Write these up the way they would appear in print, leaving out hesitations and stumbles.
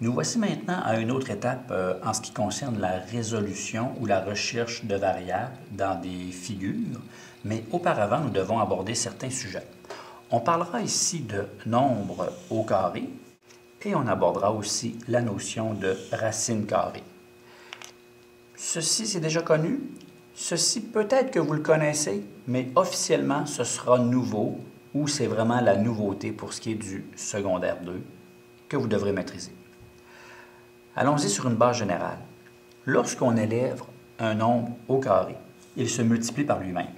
Nous voici maintenant à une autre étape en ce qui concerne la résolution ou la recherche de variables dans des figures, mais auparavant, nous devons aborder certains sujets. On parlera ici de nombres au carré et on abordera aussi la notion de racine carrée. Ceci, c'est déjà connu. Ceci, peut-être que vous le connaissez, mais officiellement, ce sera nouveau ou c'est vraiment la nouveauté pour ce qui est du secondaire 2 que vous devrez maîtriser. Allons-y sur une base générale. Lorsqu'on élève un nombre au carré, il se multiplie par lui-même.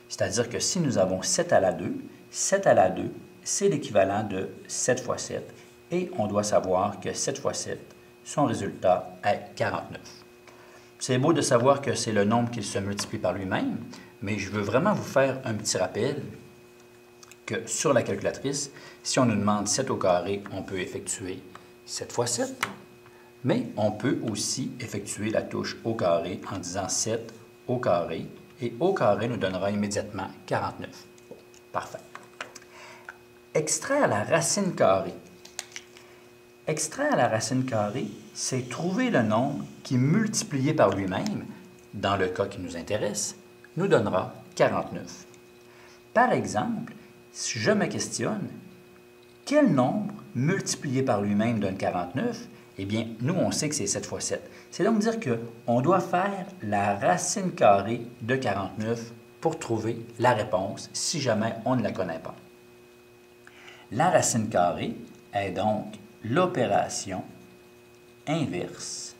C'est-à-dire que si nous avons 7 à la 2, 7 à la 2, c'est l'équivalent de 7 fois 7. Et on doit savoir que 7 fois 7, son résultat est 49. C'est beau de savoir que c'est le nombre qui se multiplie par lui-même, mais je veux vraiment vous faire un petit rappel que sur la calculatrice, si on nous demande 7 au carré, on peut effectuer 7 fois 7. Mais on peut aussi effectuer la touche au carré en disant 7 au carré, et au carré nous donnera immédiatement 49. Bon, parfait. Extraire la racine carrée. Extraire la racine carrée, c'est trouver le nombre qui, multiplié par lui-même, dans le cas qui nous intéresse, nous donnera 49. Par exemple, si je me questionne, quel nombre multiplié par lui-même donne 49? Eh bien, nous, on sait que c'est 7 fois 7. C'est donc dire qu'on doit faire la racine carrée de 49 pour trouver la réponse, si jamais on ne la connaît pas. La racine carrée est donc l'opération inverse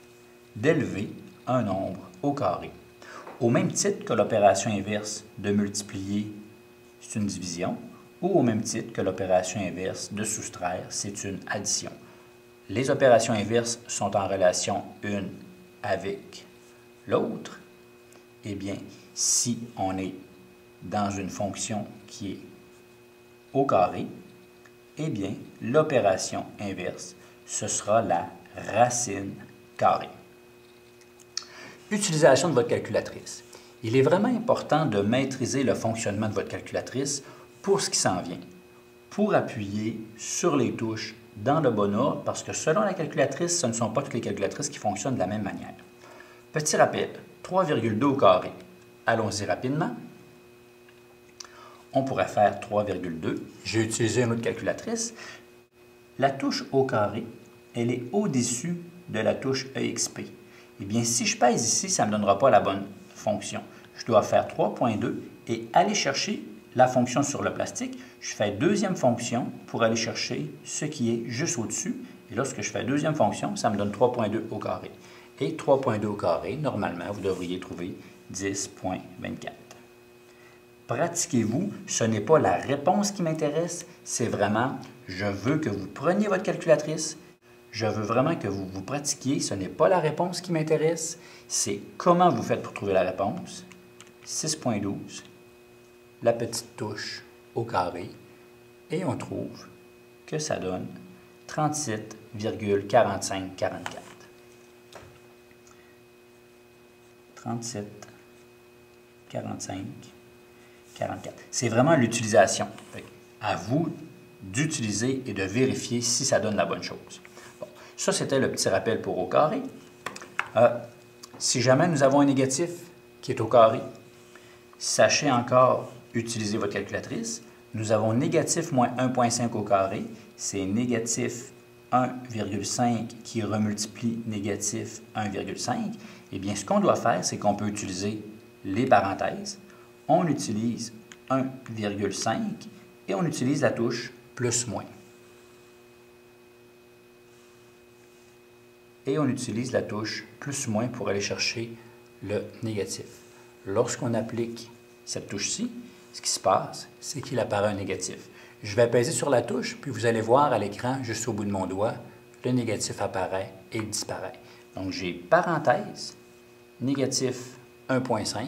d'élever un nombre au carré. Au même titre que l'opération inverse de multiplier, c'est une division, ou au même titre que l'opération inverse de soustraire, c'est une addition. Les opérations inverses sont en relation une avec l'autre. Eh bien, si on est dans une fonction qui est au carré, eh bien, l'opération inverse, ce sera la racine carrée. Utilisation de votre calculatrice. Il est vraiment important de maîtriser le fonctionnement de votre calculatrice pour ce qui s'en vient, pour appuyer sur les touches dans le bon ordre, parce que selon la calculatrice, ce ne sont pas toutes les calculatrices qui fonctionnent de la même manière. Petit rappel, 3,2 au carré. Allons-y rapidement. On pourrait faire 3,2. J'ai utilisé une autre calculatrice. La touche au carré, elle est au-dessus de la touche EXP. Eh bien, si je pèse ici, ça ne me donnera pas la bonne fonction. Je dois faire 3,2 et aller chercher la fonction sur le plastique. Je fais deuxième fonction pour aller chercher ce qui est juste au-dessus. Et lorsque je fais deuxième fonction, ça me donne 3,2 au carré. Et 3,2 au carré, normalement, vous devriez trouver 10,24. Pratiquez-vous, ce n'est pas la réponse qui m'intéresse, c'est vraiment, je veux que vous preniez votre calculatrice, je veux vraiment que vous vous pratiquiez, ce n'est pas la réponse qui m'intéresse, c'est comment vous faites pour trouver la réponse. 6,12, la petite touche au carré, et on trouve que ça donne 37,4544. 37, 45, 44. C'est vraiment l'utilisation. À vous d'utiliser et de vérifier si ça donne la bonne chose. Bon, ça, c'était le petit rappel pour au carré. Si jamais nous avons un négatif qui est au carré, sachez encore utiliser votre calculatrice. Nous avons négatif moins 1,5 au carré. C'est négatif 1,5 qui remultiplie négatif 1,5. Eh bien, ce qu'on doit faire, c'est qu'on peut utiliser les parenthèses. On utilise 1,5 et on utilise la touche plus-moins. Et on utilise la touche plus-moins pour aller chercher le négatif. Lorsqu'on applique cette touche-ci, ce qui se passe, c'est qu'il apparaît un négatif. Je vais peser sur la touche, puis vous allez voir à l'écran, juste au bout de mon doigt, le négatif apparaît et il disparaît. Donc, j'ai parenthèse, négatif 1,5,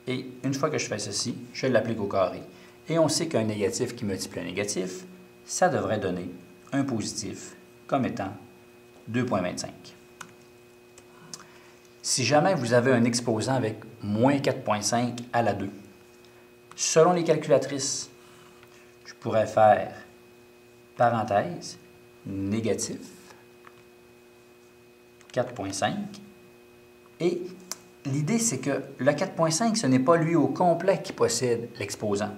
et une fois que je fais ceci, je l'applique au carré. Et on sait qu'un négatif qui multiplie un négatif, ça devrait donner un positif comme étant 2,25. Si jamais vous avez un exposant avec moins 4,5 à la 2, selon les calculatrices, je pourrais faire parenthèse, négatif 4,5. Et l'idée, c'est que le 4,5, ce n'est pas lui au complet qui possède l'exposant.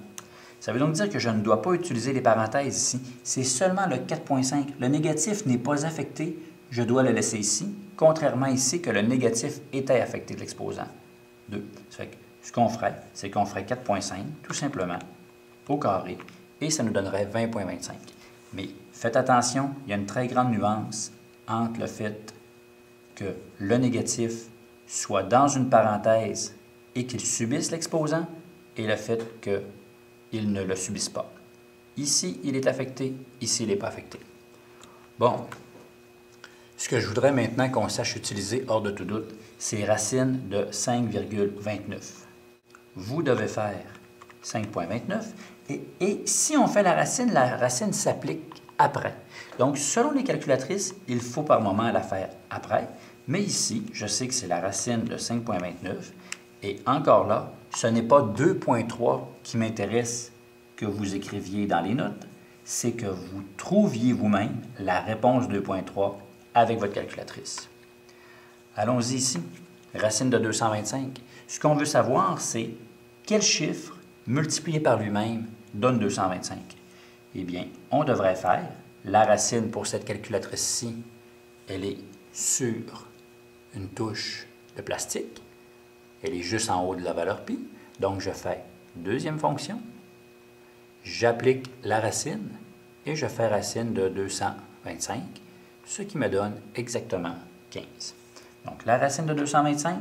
Ça veut donc dire que je ne dois pas utiliser les parenthèses ici. C'est seulement le 4,5. Le négatif n'est pas affecté. Je dois le laisser ici, contrairement ici que le négatif était affecté de l'exposant. 2. Ça fait que ce qu'on ferait, c'est qu'on ferait 4,5, tout simplement, au carré, et ça nous donnerait 20,25. Mais faites attention, il y a une très grande nuance entre le fait que le négatif soit dans une parenthèse et qu'il subisse l'exposant et le fait qu'il ne le subisse pas. Ici, il est affecté, ici, il n'est pas affecté. Bon, ce que je voudrais maintenant qu'on sache utiliser hors de tout doute, c'est racine de 5,29. Vous devez faire 5,29 et si on fait la racine s'applique après. Donc, selon les calculatrices, il faut par moment la faire après. Mais ici, je sais que c'est la racine de 5,29. Et encore là, ce n'est pas 2,3 qui m'intéresse que vous écriviez dans les notes. C'est que vous trouviez vous-même la réponse 2,3 avec votre calculatrice. Allons-y ici. Racine de 225. Ce qu'on veut savoir, c'est quel chiffre multiplié par lui-même donne 225. Eh bien, on devrait faire la racine pour cette calculatrice-ci. Elle est sur une touche de plastique. Elle est juste en haut de la valeur pi. Donc, je fais deuxième fonction. J'applique la racine et je fais racine de 225, ce qui me donne exactement 15. Donc, la racine de 225,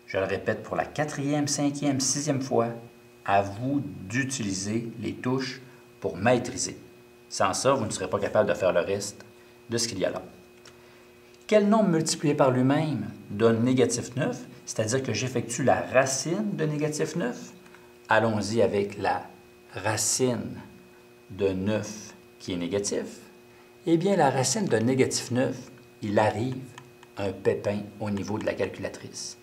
je le répète pour la 4e, 5e, 6e fois, à vous d'utiliser les touches pour maîtriser. Sans ça, vous ne serez pas capable de faire le reste de ce qu'il y a là. Quel nombre multiplié par lui-même donne négatif 9, c'est-à-dire que j'effectue la racine de négatif 9? Allons-y avec la racine de 9 qui est négatif. Eh bien, la racine de négatif 9, il arrive un pépin au niveau de la calculatrice.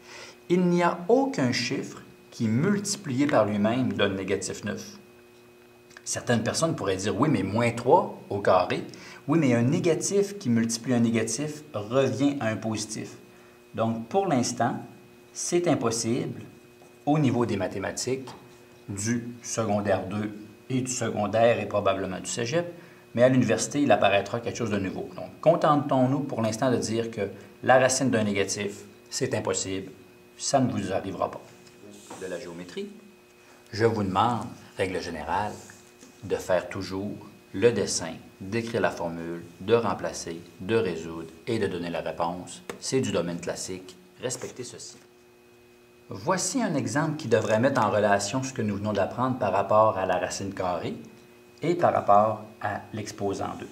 Il n'y a aucun chiffre qui, multiplié par lui-même, donne négatif 9. Certaines personnes pourraient dire, oui, mais moins 3 au carré. Oui, mais un négatif qui multiplie un négatif revient à un positif. Donc, pour l'instant, c'est impossible au niveau des mathématiques, du secondaire 2 et du secondaire et probablement du cégep, mais à l'université, il apparaîtra quelque chose de nouveau. Donc, contentons-nous pour l'instant de dire que la racine d'un négatif, c'est impossible. Ça ne vous arrivera pas. De la géométrie, je vous demande, règle générale, de faire toujours le dessin, d'écrire la formule, de remplacer, de résoudre et de donner la réponse. C'est du domaine classique. Respectez ceci. Voici un exemple qui devrait mettre en relation ce que nous venons d'apprendre par rapport à la racine carrée et par rapport à l'exposant 2.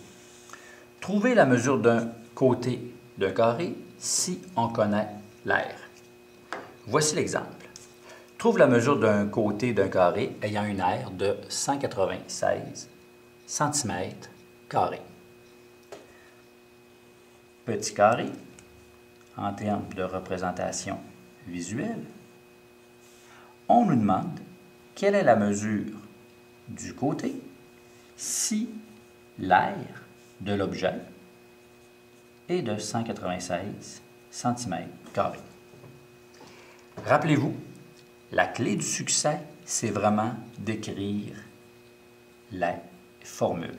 Trouvez la mesure d'un côté d'un carré si on connaît l'air. Voici l'exemple. Trouve la mesure d'un côté d'un carré ayant une aire de 196 cm². Petit carré, en termes de représentation visuelle, on nous demande quelle est la mesure du côté si l'aire de l'objet est de 196 cm². Rappelez-vous, la clé du succès, c'est vraiment d'écrire les formules.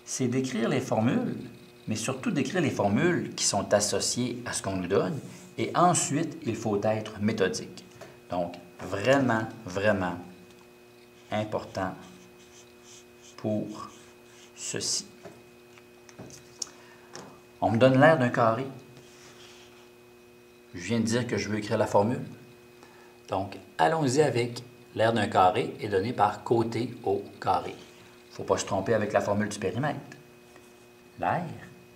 C'est d'écrire les formules, mais surtout d'écrire les formules qui sont associées à ce qu'on nous donne. Et ensuite, il faut être méthodique. Donc, vraiment, vraiment important pour ceci. On me donne l'aire d'un carré. Je viens de dire que je veux écrire la formule. Donc, allons-y avec l'aire d'un carré est donnée par côté au carré. Il ne faut pas se tromper avec la formule du périmètre. L'aire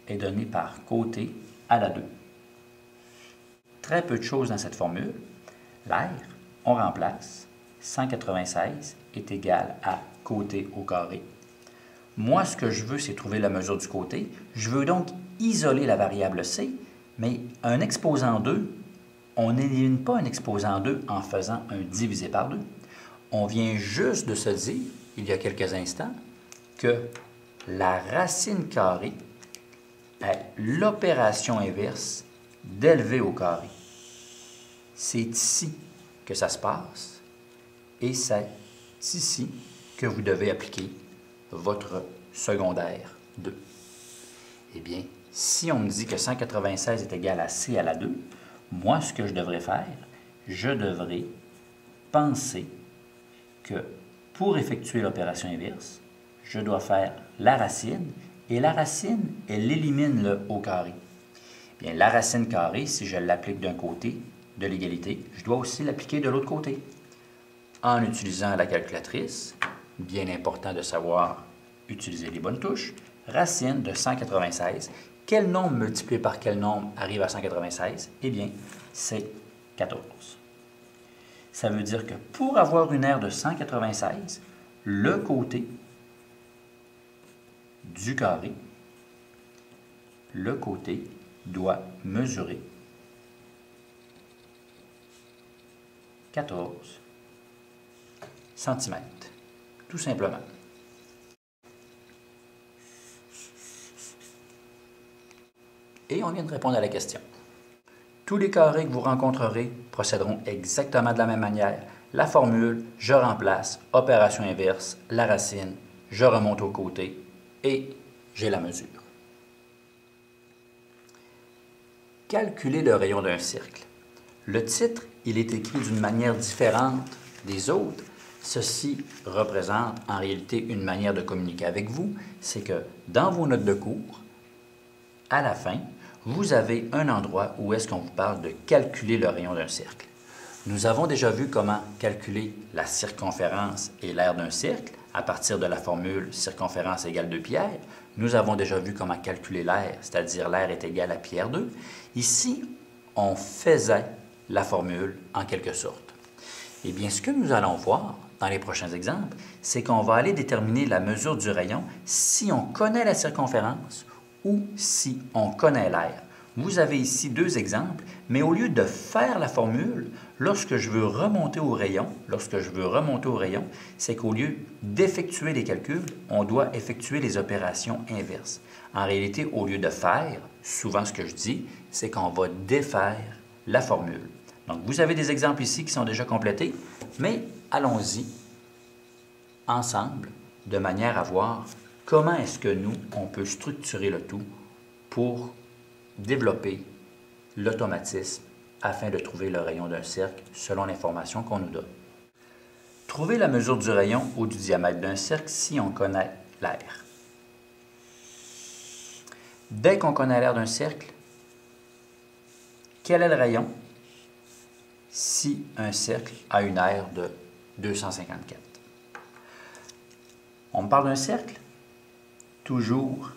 est donnée par côté à la 2. Très peu de choses dans cette formule. L'aire, on remplace. 196 est égal à côté au carré. Moi, ce que je veux, c'est trouver la mesure du côté. Je veux donc isoler la variable c, mais un exposant 2, on n'élimine pas un exposant 2 en faisant un divisé par 2. On vient juste de se dire, il y a quelques instants, que la racine carrée l'opération inverse d'élever au carré. C'est ici que ça se passe et c'est ici que vous devez appliquer votre secondaire 2. Eh bien, si on me dit que 196 est égal à C à la 2, moi, ce que je devrais faire, je devrais penser que pour effectuer l'opération inverse, je dois faire la racine, et la racine, elle élimine le au carré. Bien, la racine carrée, si je l'applique d'un côté de l'égalité, je dois aussi l'appliquer de l'autre côté. En utilisant la calculatrice, bien important de savoir utiliser les bonnes touches, racine de 196. Quel nombre multiplié par quel nombre arrive à 196? Eh bien, c'est 14. Ça veut dire que pour avoir une aire de 196, le côté du carré, le côté doit mesurer 14 cm, tout simplement. Et on vient de répondre à la question. Tous les carrés que vous rencontrerez procéderont exactement de la même manière. La formule, je remplace, opération inverse, la racine, je remonte au côté et j'ai la mesure. Calculer le rayon d'un cercle. Le titre, il est écrit d'une manière différente des autres. Ceci représente en réalité une manière de communiquer avec vous. C'est que dans vos notes de cours, à la fin, vous avez un endroit où est-ce qu'on vous parle de calculer le rayon d'un cercle. Nous avons déjà vu comment calculer la circonférence et l'aire d'un cercle à partir de la formule circonférence égale 2πr. Nous avons déjà vu comment calculer l'aire, c'est-à-dire l'aire est égale à πr2. Ici, on faisait la formule en quelque sorte. Eh bien, ce que nous allons voir dans les prochains exemples, c'est qu'on va aller déterminer la mesure du rayon si on connaît la circonférence ou si on connaît l'aire. Vous avez ici deux exemples, mais au lieu de faire la formule, lorsque je veux remonter au rayon, c'est qu'au lieu d'effectuer les calculs, on doit effectuer les opérations inverses. En réalité, au lieu de faire, souvent ce que je dis, c'est qu'on va défaire la formule. Donc, vous avez des exemples ici qui sont déjà complétés, mais allons-y ensemble de manière à voir comment est-ce que nous, on peut structurer le tout pour développer l'automatisme afin de trouver le rayon d'un cercle selon l'information qu'on nous donne. Trouver la mesure du rayon ou du diamètre d'un cercle si on connaît l'aire. Dès qu'on connaît l'aire d'un cercle, quel est le rayon si un cercle a une aire de 254? On me parle d'un cercle, toujours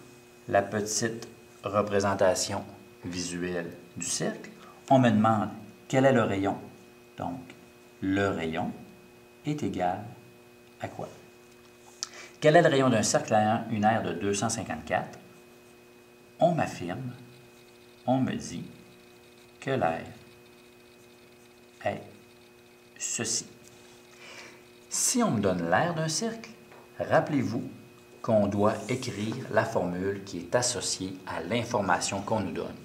la petite représentation visuelle du cercle. On me demande quel est le rayon. Donc, le rayon est égal à quoi? Quel est le rayon d'un cercle ayant une aire de 254? On m'affirme, on me dit que l'aire est ceci. Si on me donne l'aire d'un cercle, rappelez-vous qu'on doit écrire la formule qui est associée à l'information qu'on nous donne.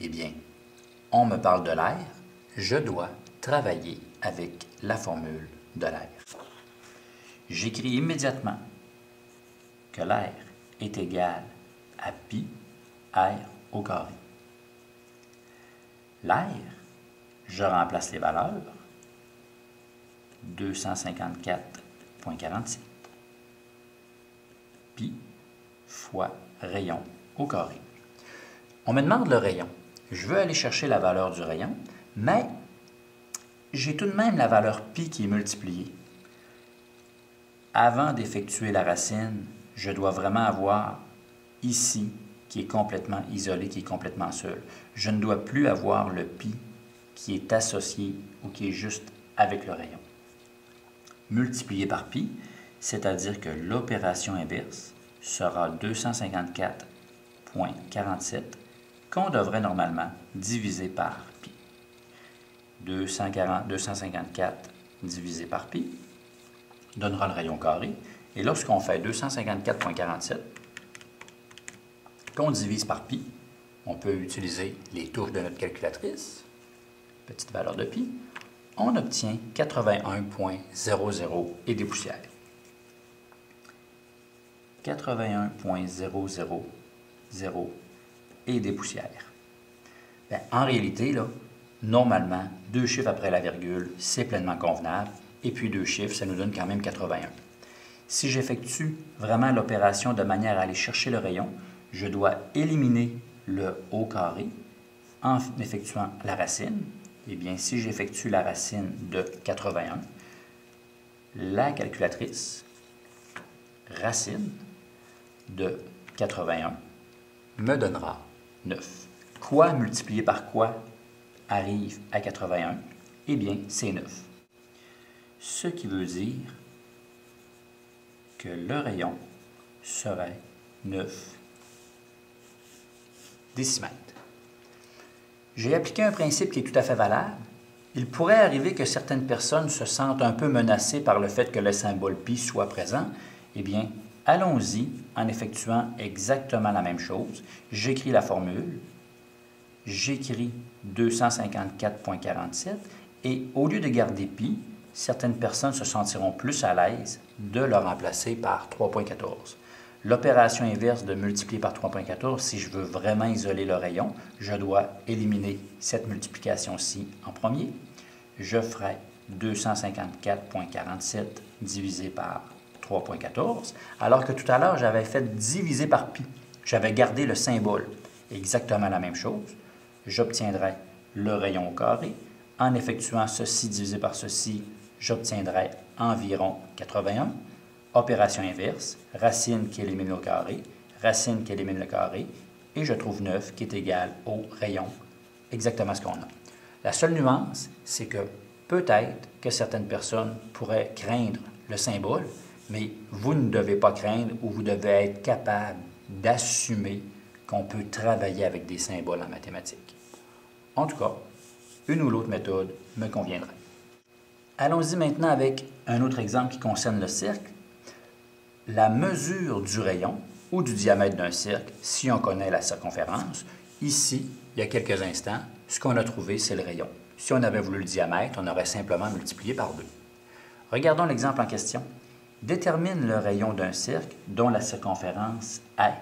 Eh bien, on me parle de l'aire, je dois travailler avec la formule de l'aire. J'écris immédiatement que l'aire est égal à pi r au carré. L'aire, je remplace les valeurs, 254,47, pi fois rayon au carré. On me demande le rayon. Je veux aller chercher la valeur du rayon, mais j'ai tout de même la valeur pi qui est multipliée. Avant d'effectuer la racine, je dois vraiment avoir ici qui est complètement isolé, qui est complètement seul. Je ne dois plus avoir le pi qui est associé ou qui est juste avec le rayon. Multiplié par pi, c'est-à-dire que l'opération inverse sera 254,47 qu'on devrait normalement diviser par pi. 254 divisé par pi donnera le rayon carré. Et lorsqu'on fait 254,47, qu'on divise par pi. On peut utiliser les touches de notre calculatrice. Petite valeur de pi. On obtient 81,00 et des poussières. 81,000 et des poussières. Bien, en réalité, là, normalement, 2 chiffres après la virgule, c'est pleinement convenable. Et puis 2 chiffres, ça nous donne quand même 81. Si j'effectue vraiment l'opération de manière à aller chercher le rayon, je dois éliminer le au carré en effectuant la racine. Eh bien, si j'effectue la racine de 81, la calculatrice, racine de 81, me donnera 9. Quoi multiplié par quoi arrive à 81? Eh bien, c'est 9. Ce qui veut dire que le rayon serait 9 décimètres. J'ai appliqué un principe qui est tout à fait valable. Il pourrait arriver que certaines personnes se sentent un peu menacées par le fait que le symbole pi soit présent. Eh bien, allons-y en effectuant exactement la même chose. J'écris la formule, j'écris 254,47 et au lieu de garder pi, certaines personnes se sentiront plus à l'aise de le remplacer par 3,14. L'opération inverse de multiplier par 3,14, si je veux vraiment isoler le rayon, je dois éliminer cette multiplication-ci en premier. Je ferai 254,47 divisé par 3,14, alors que tout à l'heure, j'avais fait diviser par pi. J'avais gardé le symbole. Exactement la même chose. J'obtiendrai le rayon au carré. En effectuant ceci divisé par ceci, j'obtiendrai environ 81. Opération inverse, racine qui élimine le carré, racine qui élimine le carré, et je trouve 9 qui est égal au rayon, exactement ce qu'on a. La seule nuance, c'est que peut-être que certaines personnes pourraient craindre le symbole, mais vous ne devez pas craindre ou vous devez être capable d'assumer qu'on peut travailler avec des symboles en mathématiques. En tout cas, une ou l'autre méthode me conviendrait. Allons-y maintenant avec un autre exemple qui concerne le cercle. La mesure du rayon ou du diamètre d'un cercle, si on connaît la circonférence, ici, il y a quelques instants, ce qu'on a trouvé, c'est le rayon. Si on avait voulu le diamètre, on aurait simplement multiplié par 2. Regardons l'exemple en question. Détermine le rayon d'un cercle dont la circonférence est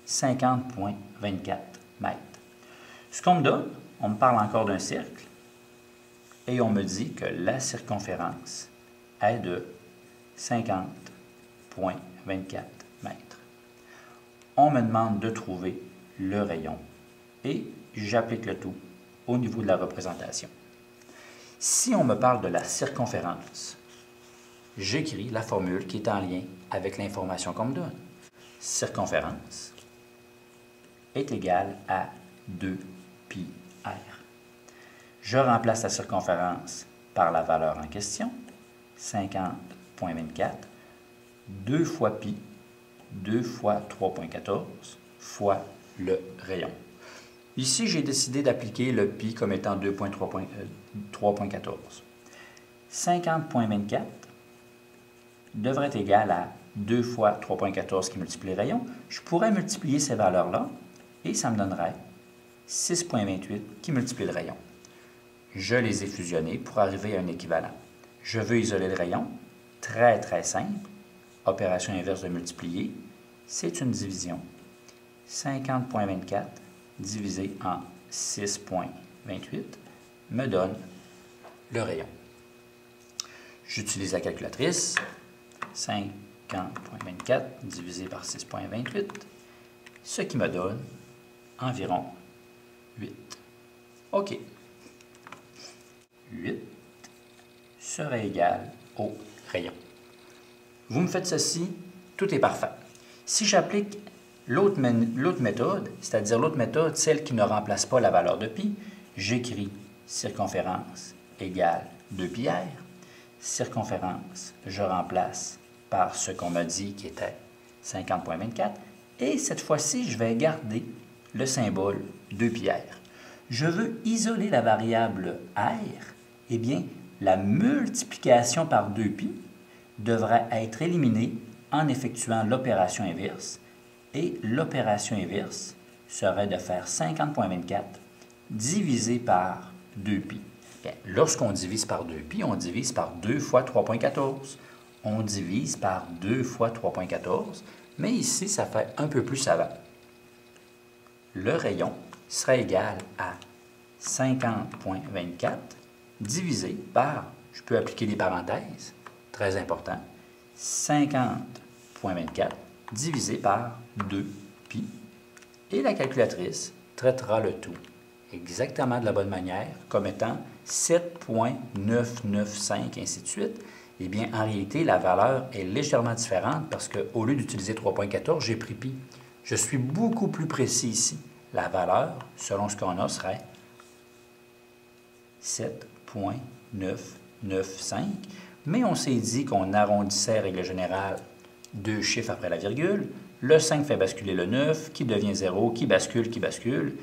50,24 mètres. Ce qu'on me donne, on me parle encore d'un cercle et on me dit que la circonférence est de 50,24 mètres. On me demande de trouver le rayon et j'applique le tout au niveau de la représentation. Si on me parle de la circonférence, j'écris la formule qui est en lien avec l'information qu'on me donne. Circonférence est égale à 2πr. Je remplace la circonférence par la valeur en question, 50,24, 2 fois pi, 2 fois 3,14 fois le rayon. Ici, j'ai décidé d'appliquer le pi comme étant 2,3,14. 50,24 devrait être égal à 2 fois 3,14 qui multiplie le rayon. Je pourrais multiplier ces valeurs-là et ça me donnerait 6,28 qui multiplie le rayon. Je les ai fusionnés pour arriver à un équivalent. Je veux isoler le rayon. Très, très simple. Opération inverse de multiplier. C'est une division. 50,24 divisé en 6,28 me donne le rayon. J'utilise la calculatrice. 50,24 divisé par 6,28, ce qui me donne environ 8. OK. 8 serait égal au rayon. Vous me faites ceci, tout est parfait. Si j'applique l'autre méthode, c'est-à-dire l'autre méthode, celle qui ne remplace pas la valeur de pi, j'écris circonférence égale 2πr. Circonférence, je remplace par ce qu'on m'a dit qui était 50,24. Et cette fois-ci, je vais garder le symbole 2πr. Je veux isoler la variable r. Eh bien, la multiplication par 2π devrait être éliminée en effectuant l'opération inverse. Et l'opération inverse serait de faire 50,24 divisé par 2pi. Lorsqu'on divise par 2pi, on divise par 2 fois 3,14. On divise par 2 fois 3,14, mais ici, ça fait un peu plus savant. Le rayon sera égal à 50,24 divisé par, je peux appliquer des parenthèses, très important, 50,24 divisé par 2pi. Et la calculatrice traitera le tout exactement de la bonne manière, comme étant 7,995, ainsi de suite. Eh bien, en réalité, la valeur est légèrement différente parce qu'au lieu d'utiliser 3,14, j'ai pris pi. Je suis beaucoup plus précis ici. La valeur, selon ce qu'on a, serait 7,995. Mais on s'est dit qu'on arrondissait, règle générale, 2 chiffres après la virgule. Le 5 fait basculer le 9, qui devient 0, qui bascule.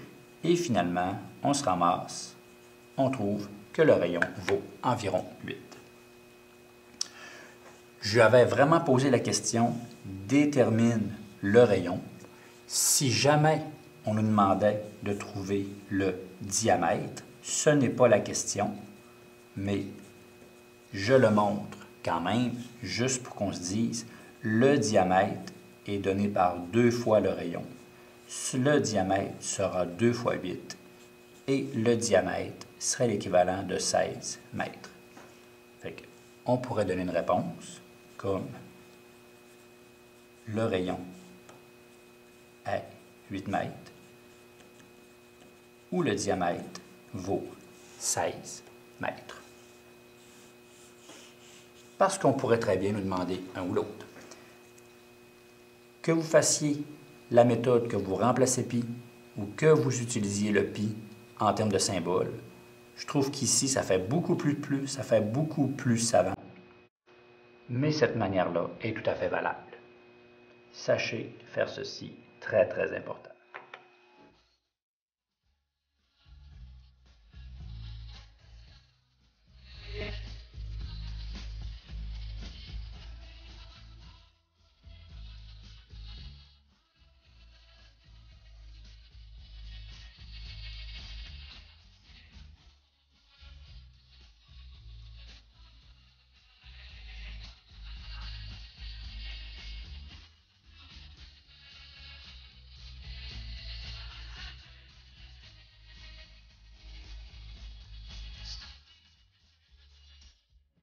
Et finalement, on se ramasse. On trouve que le rayon vaut environ 8. Je avais vraiment posé la question, détermine le rayon. Si jamais on nous demandait de trouver le diamètre, ce n'est pas la question, mais je le montre quand même, juste pour qu'on se dise, le diamètre est donné par 2 fois le rayon. Le diamètre sera 2 fois 8 et le diamètre serait l'équivalent de 16 mètres. On pourrait donner une réponse comme le rayon est 8 mètres ou le diamètre vaut 16 mètres. Parce qu'on pourrait très bien nous demander un ou l'autre. Que vous fassiez la méthode que vous remplacez pi ou que vous utilisiez le pi en termes de symbole, je trouve qu'ici, ça fait beaucoup plus savant. Mais cette manière-là est tout à fait valable. Sachez faire ceci, très important.